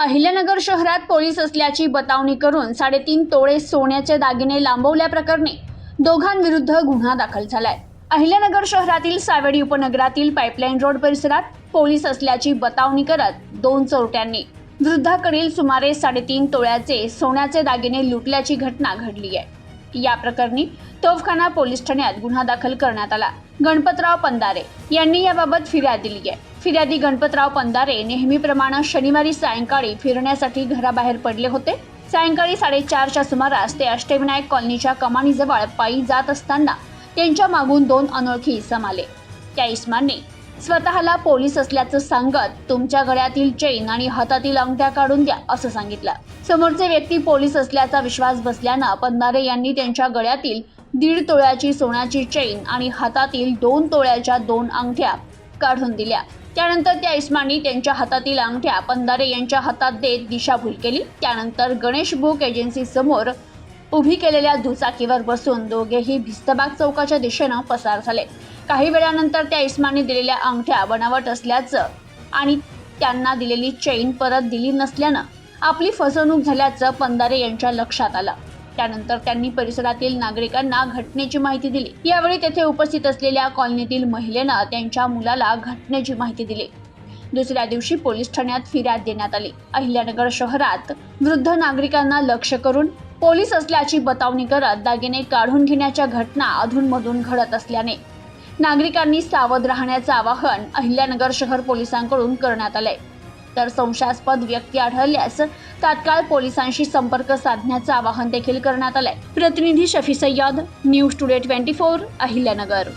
अहिल्यानगर शहरात पोलीस असल्याची बतावणी करून 3.5 तोळे सोन्याचे दागिने लांबवल्याप्रकरणी दोघांविरुद्ध गुन्हा दाखल झालाय। अहिल्यानगर शहरातील सावेडी उपनगरातील पाईपलाईन रोड परिसरात पोलीस असल्याची बतावणी करत 2 चोरट्यांनी वृद्धाकडील सुमारे 3.5 तोळ्याचे सोन्याचे दागिने लुटल्याची घटना घडली आहे। या प्रकरणी तोफखाना पोलीस ठाण्यात गुन्हा दाखल करण्यात आला। गणपतराव पंधारे यांनी याबाबत फिर्याद दिली आहे। फिर्यादी गणपतराव पंधारे नेहमीप्रमाणे शनिवारी सायंकाळी फिरण्यासाठी घराबाहेर पडले होते। सायंकाळी 4:30च्या सुमारास ते अष्टविनायक कॉलनीच्या कमानीजवळ पायी जात असताना त्यांच्या मागून 2 अनोळखी इसम आले। त्या इसमांनी स्वतःला पोलीस असल्याचं सांगत तुमच्या गळ्यातील चेन आणि हातातील अंगठ्या काढून द्या असं सांगितलं। समोरचे व्यक्ती पोलीस असल्याचा विश्वास बसल्यानं पंधारे यांनी त्यांच्या गळ्यातील 1.5 तोळ्याची सोन्याची चेन आणि हातातील 2 तोळ्याच्या 2 अंगठ्या काढून दिल्या। त्यानंतर त्या इसमांनी त्यांच्या हातातील अंगठ्या पंधारे यांच्या हातात देत दिशाभूल केली। त्यानंतर गणेश बुक एजन्सी समोर उभी केलेल्या दुचाकीवर बसून दोघेही भिस्तबाग चौकाच्या दिशेनं पसार झाले। काही वेळानंतर त्या इसमांनी दिलेल्या अंगठ्या बनावट असल्याचं आणि त्यांना दिलेली चेन परत दिली नसल्यानं आपली फसवणूक झाल्याचं पंधारे यांच्या लक्षात आलं। त्यानंतर त्यांनी परिसरातील नागरिकांना घटनेची माहिती दिली। यावेळी तेथे उपस्थित असलेल्या कॉलनीतील महिलेनं त्यांच्या मुलाला घटनेची माहिती दिली। दुसऱ्या दिवशी पोलीस ठाण्यात फिर्याद देण्यात आली। अहिल्यानगर शहरात वृद्ध नागरिकांना लक्ष्य करून पोलीस असल्याची बतावणी करत दागिने काढून घेण्याच्या घटना अधूनमधून घडत असल्याने नागरिकांनी सावध राहण्याचं आवाहन अहिल्यानगर शहर पोलिसांकडून करण्यात आलंय। तर संशयास्पद व्यक्ती आढळल्यास तात्काळ पोलिसांशी संपर्क साधण्याचं आवाहन देखील करण्यात आलंय। प्रतिनिधी शफी सय्यद, न्यूज टुडे 24, अहिल्यानगर।